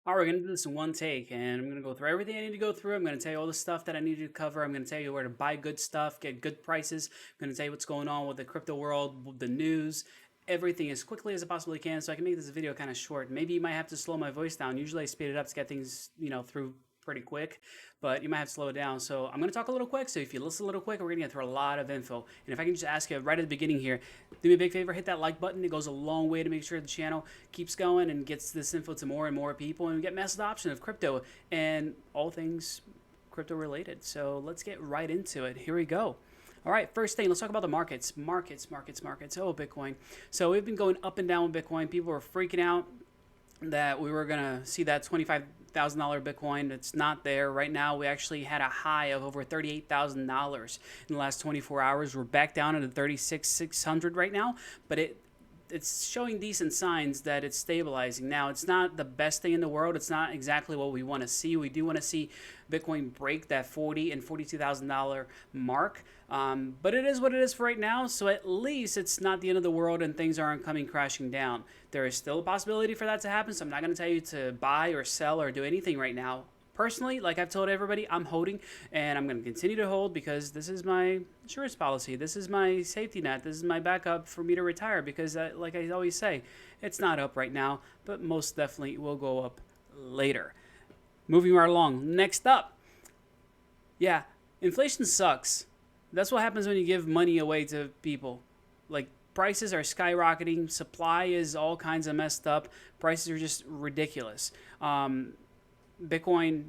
All right, we're going to do this in one take, and I'm going to go through everything I need to go through. I'm going to tell you all the stuff that I need to cover. I'm going to tell you where to buy good stuff, get good prices. I'm going to tell you what's going on with the crypto world, the news, everything as quickly as I possibly can so I can make this video kind of short. Maybe you might have to slow my voice down. Usually I speed it up to get things, through pretty quick, but you might have to slow it down. So I'm going to talk a little quick. So if you listen a little quick, we're going to get through a lot of info. And if I can just ask you right at the beginning here, do me a big favor, hit that like button. It goes a long way to make sure the channel keeps going and gets this info to more and more people, and we get mass adoption of crypto and all things crypto related. So let's get right into it. Here we go. All right, first thing, let's talk about the markets. Markets. Oh, Bitcoin. So we've been going up and down with Bitcoin. People were freaking out that we were going to see that $25,000 Bitcoin. It's not there right now. We actually had a high of over $38,000 in the last 24 hours. We're back down at 36,600 right now, but it's showing decent signs that it's stabilizing. Now, it's not the best thing in the world. It's not exactly what we want to see. We do want to see Bitcoin break that $40,000 and $42,000 mark. But it is what it is for right now. So at least it's not the end of the world and things aren't coming crashing down. There is still a possibility for that to happen. So I'm not going to tell you to buy or sell or do anything right now. Personally, like I've told everybody, I'm holding, and I'm going to continue to hold because this is my insurance policy. This is my safety net. This is my backup for me to retire because, like I always say, it's not up right now, but most definitely will go up later. Moving right along. Next up, yeah, inflation sucks. That's what happens when you give money away to people. Like, prices are skyrocketing. Supply is all kinds of messed up. Prices are just ridiculous. Bitcoin,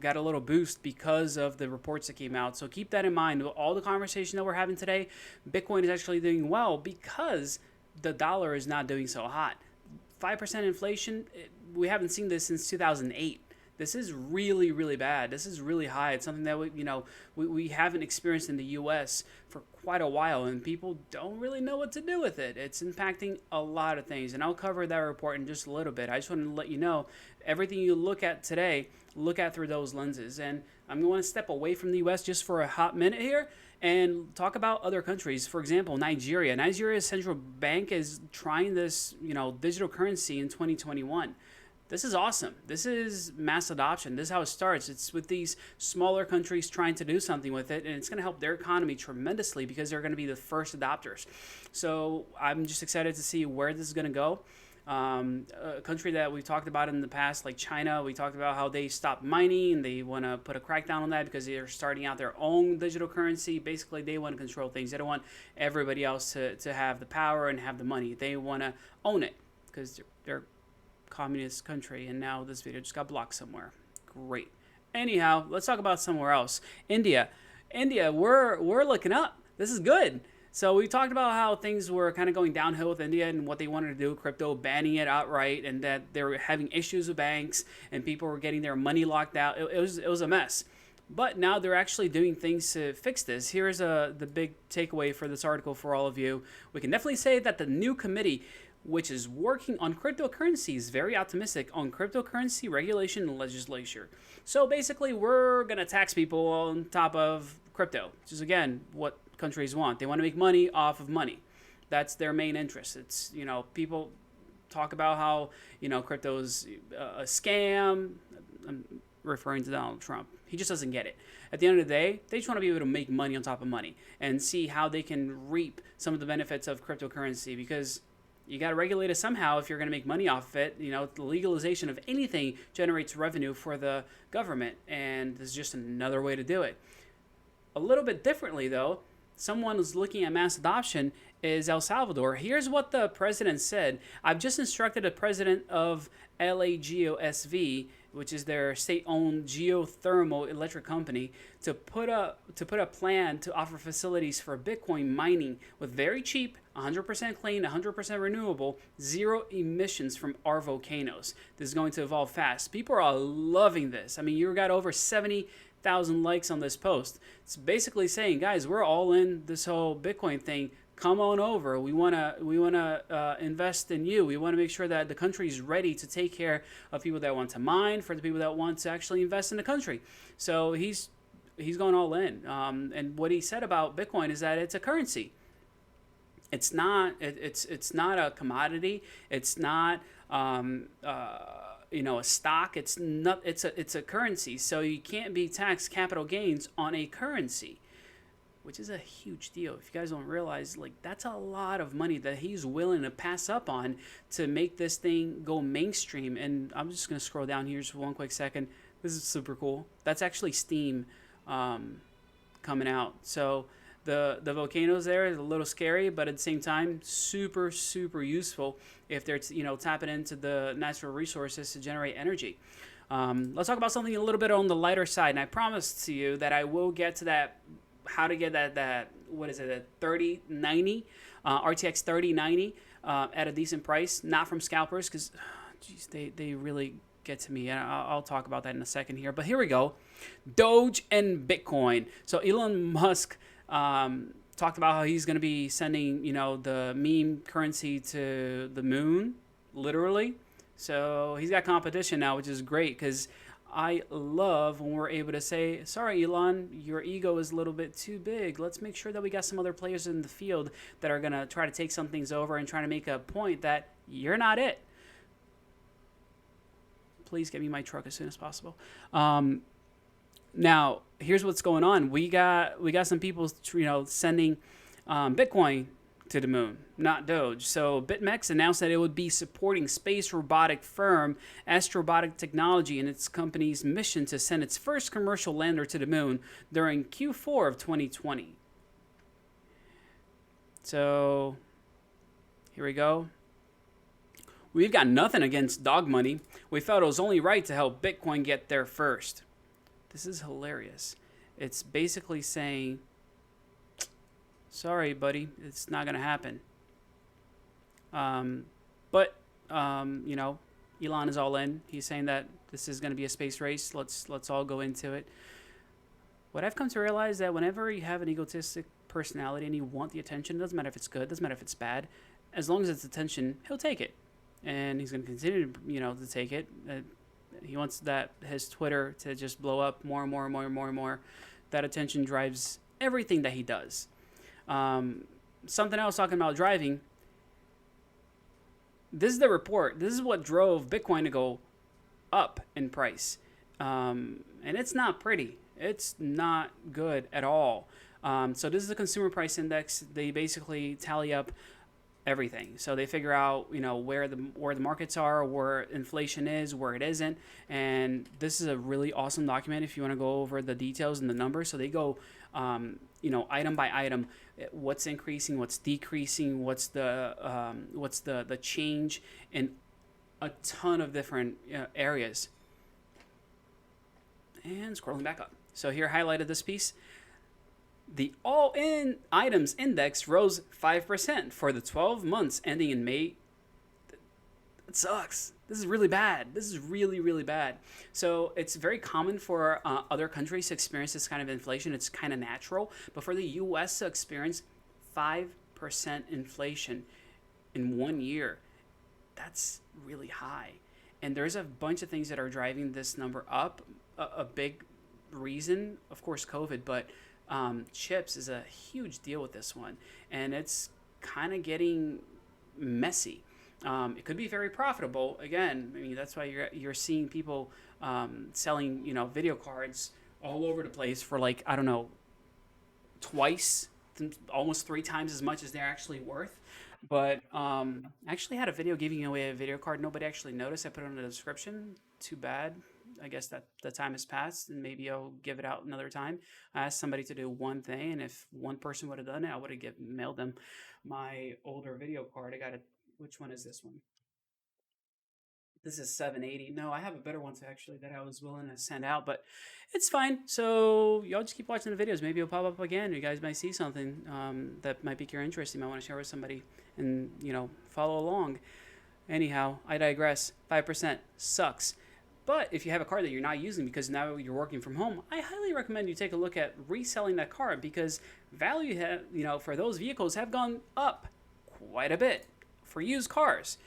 got a little boost because of the reports that came out. So keep that in mind. All the conversation that we're having today, Bitcoin is actually doing well because the dollar is not doing so hot. 5% inflation, we haven't seen this since 2008. This is really, really bad. This is really high. It's something that we haven't experienced in the U.S. for quite a while, and people don't really know what to do with it. It's impacting a lot of things, and I'll cover that report in just a little bit. I just want to let you know, everything you look at today, look at through those lenses. And I'm going to step away from the U.S. just for a hot minute here and talk about other countries. For example, Nigeria. Nigeria's central bank is trying this, digital currency in 2021. This is awesome. This is mass adoption. This is how it starts. It's with these smaller countries trying to do something with it, and it's going to help their economy tremendously because they're going to be the first adopters. So I'm just excited to see where this is going to go. A country that we've talked about in the past, like China, we talked about how they stopped mining and they want to put a crackdown on that because they're starting out their own digital currency. Basically, they want to control things. They don't want everybody else to have the power and have the money. They want to own it because they're communist country, and now this video just got blocked somewhere. Great. Anyhow, let's talk about somewhere else. India, we're looking up. This is good. So we talked about how things were kind of going downhill with India and what they wanted to do, crypto, banning it outright, and that they were having issues with banks and people were getting their money locked out. It was a mess. But now they're actually doing things to fix this. Here's the big takeaway for this article for all of you. We can definitely say that the new committee, which is working on cryptocurrencies, very optimistic on cryptocurrency regulation and legislature. So basically, we're going to tax people on top of crypto, which is, again, what countries want. They want to make money off of money. That's their main interest. It's, people talk about how, crypto is a scam. I'm referring to Donald Trump. He just doesn't get it. At the end of the day, they just want to be able to make money on top of money and see how they can reap some of the benefits of cryptocurrency, because you got to regulate it somehow if you're going to make money off of it. The legalization of anything generates revenue for the government, and this is just another way to do it. A little bit differently, though, someone who's looking at mass adoption is El Salvador. Here's what the president said. I've just instructed the president of LAGOSV, which is their state-owned geothermal electric company, to put a plan to offer facilities for Bitcoin mining with very cheap, 100% clean, 100% renewable, zero emissions from our volcanoes. This is going to evolve fast. People are loving this. I mean, you got over 70,000 likes on this post. It's basically saying, guys, we're all in this whole Bitcoin thing. Come on over. We wanna invest in you. We want to make sure that the country is ready to take care of people that want to mine, for the people that want to actually invest in the country. So he's going all in. And what he said about Bitcoin is that it's a currency. It's not. It's not a commodity. It's not a stock. It's not. It's a currency. So you can't be taxed capital gains on a currency, which is a huge deal. If you guys don't realize, like, that's a lot of money that he's willing to pass up on to make this thing go mainstream. And I'm just gonna scroll down here just for one quick second. This is super cool. That's actually Steam coming out. So the volcanoes there is a little scary, but at the same time, super useful if they're tapping into the natural resources to generate energy. Let's talk about something a little bit on the lighter side, and I promised to you that I will get to that. How to get that what is it, a 3090 RTX 3090 at a decent price, not from scalpers, because they really get to me, and I'll talk about that in a second here. But here we go. Doge and Bitcoin. So Elon Musk talked about how he's going to be sending the meme currency to the moon, literally. So he's got competition now, which is great, because I love when we're able to say, sorry, Elon, your ego is a little bit too big. Let's make sure that we got some other players in the field that are going to try to take some things over and try to make a point that you're not it. Please get me my truck as soon as possible. Now, here's what's going on. We got some people, sending Bitcoin to the moon, not Doge. So BitMEX announced that it would be supporting space robotic firm Astrobotic Technology in its company's mission to send its first commercial lander to the moon during Q4 of 2020. So here we go. We've got nothing against dog money. We felt it was only right to help Bitcoin get there first. This is hilarious. It's basically saying, sorry, buddy, it's not going to happen. But Elon is all in. He's saying that this is going to be a space race. Let's all go into it. What I've come to realize that whenever you have an egotistic personality and you want the attention, it doesn't matter if it's good, doesn't matter if it's bad. As long as it's attention, he'll take it. And he's going to continue, to take it. He wants his Twitter to just blow up more and more. That attention drives everything that he does. Something else talking about driving. This is the report. This is what drove Bitcoin to go up in price. And it's not pretty. It's not good at all. So this is the consumer price index. They basically tally up everything. So they figure out, where the markets are, where inflation is, where it isn't. And this is a really awesome document if you want to go over the details and the numbers. So they go, item by item, what's increasing, what's decreasing, what's the change in a ton of different areas. And scrolling back up. So here highlighted this piece. The all-in items index rose 5% for the 12 months ending in May. It sucks. This is really bad. This is really, really bad. So it's very common for other countries to experience this kind of inflation. It's kind of natural. But for the U.S. to experience 5% inflation in 1 year, that's really high. And there's a bunch of things that are driving this number up. A big reason, of course, COVID, but chips is a huge deal with this one, and it's kind of getting messy. It could be very profitable. Again, I mean, that's why you're seeing people selling video cards all over the place for, like, I don't know, twice, almost 3 times as much as they're actually worth. But I actually had a video giving away a video card. Nobody actually noticed. I put it in the description. Too bad. I guess that the time has passed, and maybe I'll give it out another time. I asked somebody to do one thing, and if one person would have done it, I would have mailed them my older video card. I got it. Which one is this one? This is 780. No, I have a better one actually that I was willing to send out, but it's fine. So y'all just keep watching the videos. Maybe it'll pop up again. You guys might see something that might pique your interest. You might want to share with somebody and follow along. Anyhow, I digress. 5% sucks. But if you have a card that you're not using because now you're working from home, I highly recommend you take a look at reselling that card, because value for those vehicles have gone up quite a bit for used cars.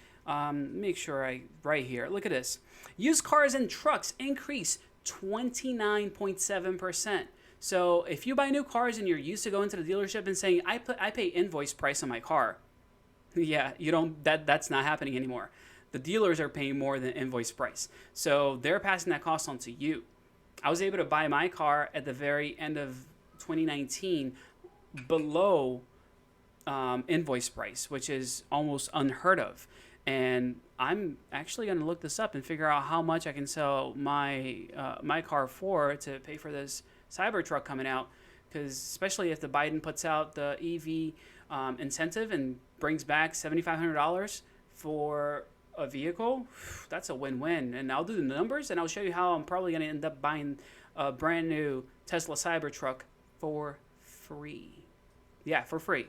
Make sure right here. Look at this. Used cars and trucks increase 29.7%. So if you buy new cars and you're used to going to the dealership and saying, I pay invoice price on my car. Yeah, you don't. That's not happening anymore. The dealers are paying more than invoice price. So they're passing that cost on to you. I was able to buy my car at the very end of 2019 below invoice price, which is almost unheard of. And I'm actually going to look this up and figure out how much I can sell my car for to pay for this Cybertruck coming out. Because especially if the Biden puts out the EV incentive and brings back $7,500 for a vehicle, that's a win-win. And I'll do the numbers and I'll show you how I'm probably going to end up buying a brand new Tesla Cybertruck for free. Yeah, for free.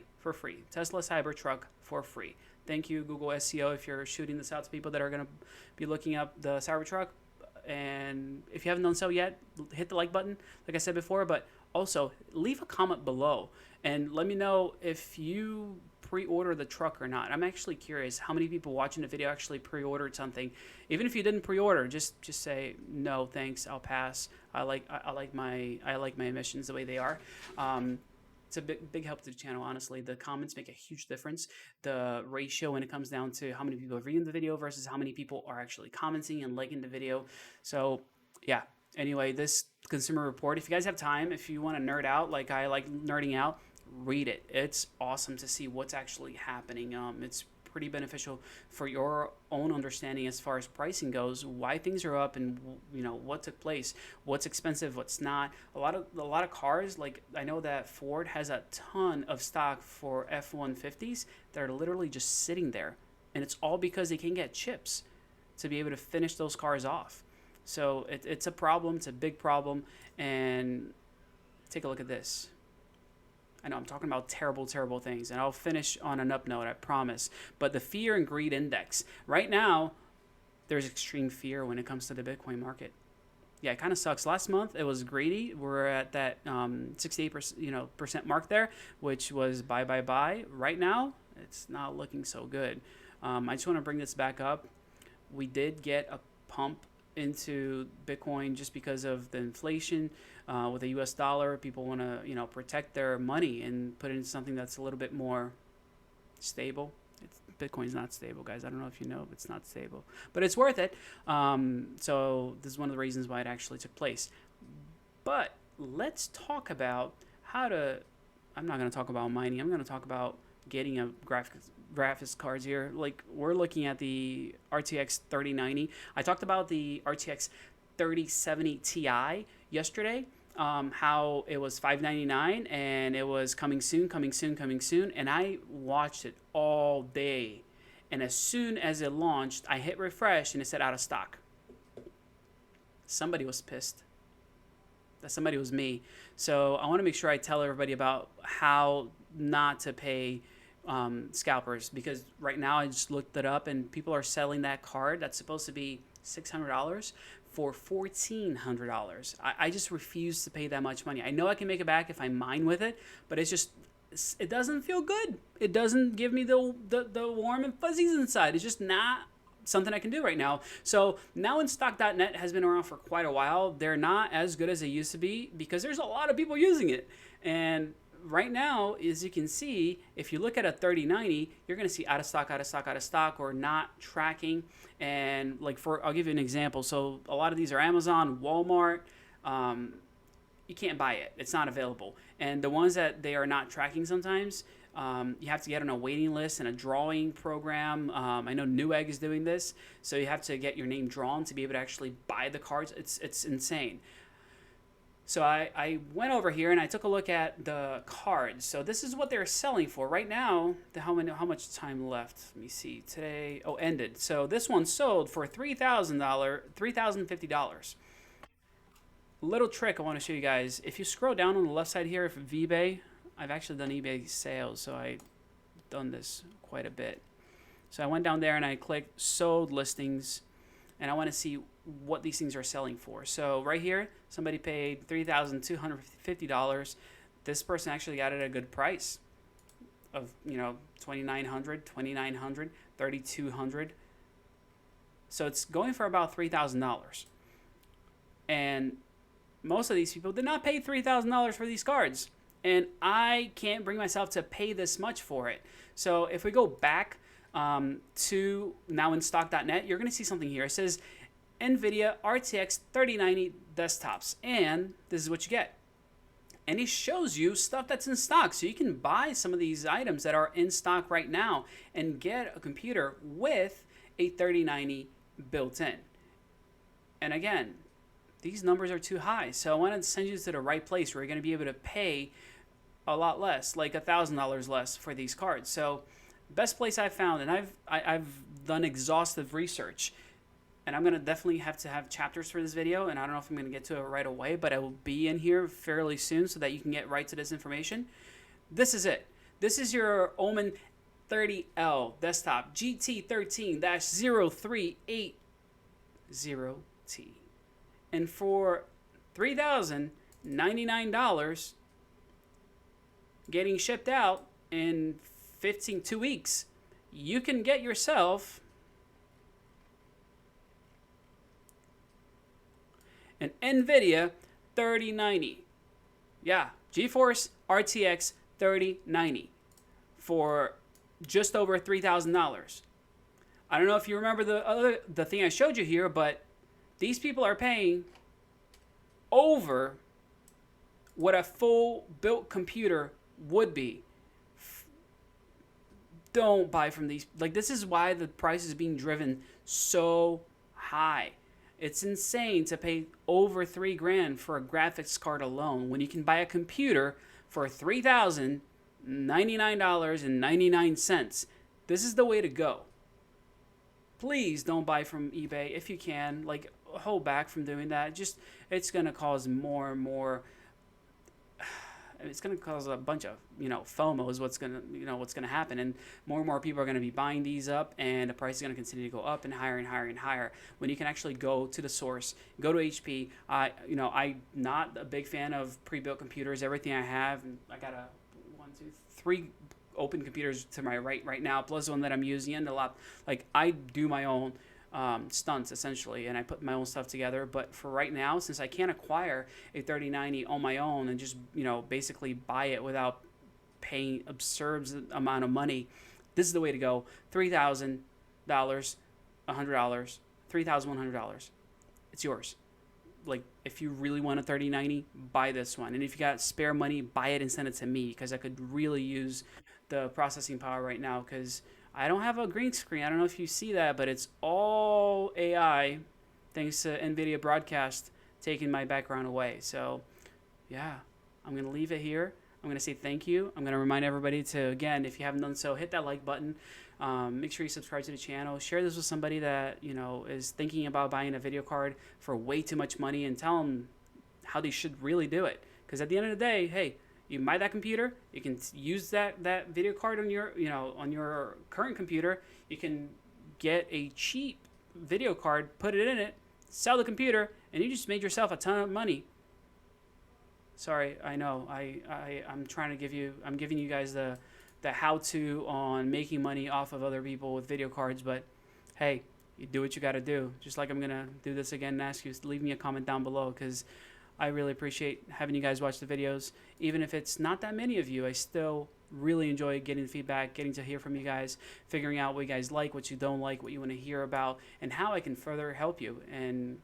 Tesla Cybertruck for free. Thank you, Google SEO, if you're shooting this out to people that are going to be looking up the Cybertruck. And if you haven't done so yet, hit the like button, like I said before. But also, leave a comment below and let me know if you pre-order the truck or not. I'm actually curious how many people watching the video actually pre-ordered something. Even if you didn't pre-order, just say no, thanks, I'll pass. I like my emissions the way they are. It's a big help to the channel, honestly. The comments make a huge difference. The ratio when it comes down to how many people are viewing the video versus how many people are actually commenting and liking the video. So yeah, anyway, this consumer report, if you guys have time, if you want to nerd out like I like nerding out, read it. It's awesome to see what's actually happening. It's pretty beneficial for your own understanding as far as pricing goes, why things are up, and what took place, what's expensive, what's not. A lot of cars, like I know that Ford has a ton of stock for F-150s that are literally just sitting there, and it's all because they can't get chips to be able to finish those cars off. So it's a problem. It's a big problem. And take a look at this. I know I'm talking about terrible, terrible things, and I'll finish on an up note, I promise. But the fear and greed index. Right now, there's extreme fear when it comes to the Bitcoin market. Yeah, it kind of sucks. Last month, it was greedy. We're at that 68% percent mark there, which was buy. Right now, it's not looking so good. I just want to bring this back up. We did get a pump into Bitcoin just because of the inflation with the US dollar. People want to protect their money and put it into something that's a little bit more stable. Bitcoin's not stable, guys. I don't know if you know, but it's not stable, but it's worth it. So this is one of the reasons why it actually took place. But let's talk about how to, I'm not going to talk about mining. I'm going to talk about getting a graphics cards here. Like, we're looking at the RTX 3090. I talked about the RTX 3070 Ti yesterday, how it was $599 and it was coming soon, and I watched it all day. And as soon as it launched, I hit refresh and it said out of stock. Somebody was pissed. That somebody was me. So I want to make sure I tell everybody about how not to pay scalpers, because right now I just looked it up and people are selling that card that's supposed to be $600 for $1,400. I just refuse to pay that much money. I know I can make it back if I mine with it, but it doesn't feel good. It doesn't give me the warm and fuzzies inside. It's just not something I can do right now. So now Stock.net has been around for quite a while. They're not as good as they used to be because there's a lot of people using it. And right now, as you can see, if you look at a 3090, you're going to see out of stock, or not tracking. And I'll give you an example. So a lot of these are Amazon, Walmart. You can't buy it. It's not available. And the ones that they are not tracking sometimes, you have to get on a waiting list and a drawing program. I know Newegg is doing this. So you have to get your name drawn to be able to actually buy the cards. It's insane. So I went over here and I took a look at the cards. So this is what they're selling for right now. How much time left? Let me see. Today, ended. So this one sold for $3,050. Little trick I want to show you guys. If you scroll down on the left side here, if eBay, I've actually done eBay sales, so I've done this quite a bit. So I went down there and I clicked sold listings, and I want to see what these things are selling for. So right here, somebody paid $3,250. This person actually got it at a good price of $2,900, $3,200. So it's going for about $3,000. And most of these people did not pay $3,000 for these cards. And I can't bring myself to pay this much for it. So if we go back to now in stock.net, you're going to see something here. It says NVIDIA RTX 3090 desktops. And this is what you get. And he shows you stuff that's in stock. So you can buy some of these items that are in stock right now and get a computer with a 3090 built in. And again, these numbers are too high. So I want to send you to the right place where you're going to be able to pay a lot less, like $1,000 less for these cards. So best place I've found, and I've done exhaustive research, and I'm going to definitely have to have chapters for this video, and I don't know if I'm going to get to it right away, but I will be in here fairly soon so that you can get right to this information. This is it. This is your Omen 30L desktop GT13-0380T. And for $3,099 getting shipped out in 2 weeks, you can get yourself an NVIDIA 3090. Yeah, GeForce RTX 3090 for just over $3,000. I don't know if you remember the thing I showed you here, but these people are paying over what a full built computer would be. Don't buy from these. Like, this is why the price is being driven so high. It's insane to pay over $3,000 for a graphics card alone when you can buy a computer for $3,099.99. This is the way to go. Please don't buy from eBay if you can. Like, hold back from doing that. Just, it's going to cause more and more. It's going to cause a bunch of, FOMO is what's going to happen. And more people are going to be buying these up, and the price is going to continue to go up and higher and higher and higher when you can actually go to the source, go to HP. I'm not a big fan of pre-built computers. Everything I have, I got a 3 open computers to my right now, plus one that I'm using, and a lot. Like, I do my own stunts essentially, and I put my own stuff together. But for right now, since I can't acquire a 3090 on my own and just basically buy it without paying absurd amount of money, this is the way to go. $3,000, $100, $3,100. It's yours. Like, if you really want a 3090, buy this one. And if you got spare money, buy it and send it to me, because I could really use the processing power right now, because I don't have a green screen. I don't know if you see that, but it's all AI thanks to NVIDIA Broadcast taking my background away. So, yeah, I'm going to leave it here. I'm going to say thank you. I'm going to remind everybody to, again, if you haven't done so, hit that like button. Make sure you subscribe to the channel. Share this with somebody that, is thinking about buying a video card for way too much money, and tell them how they should really do it. Because at the end of the day, hey, you buy that computer, you can use that video card on your, on your current computer. You can get a cheap video card, put it in it, sell the computer, and you just made yourself a ton of money. Sorry, I know. I'm giving you guys the how-to on making money off of other people with video cards, but hey, you do what you got to do. Just like I'm going to do this again and ask you to leave me a comment down below, because I really appreciate having you guys watch the videos. Even if it's not that many of you, I still really enjoy getting the feedback, getting to hear from you guys, figuring out what you guys like, what you don't like, what you want to hear about, and how I can further help you. And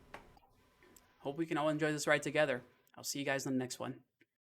hope we can all enjoy this ride together. I'll see you guys on the next one.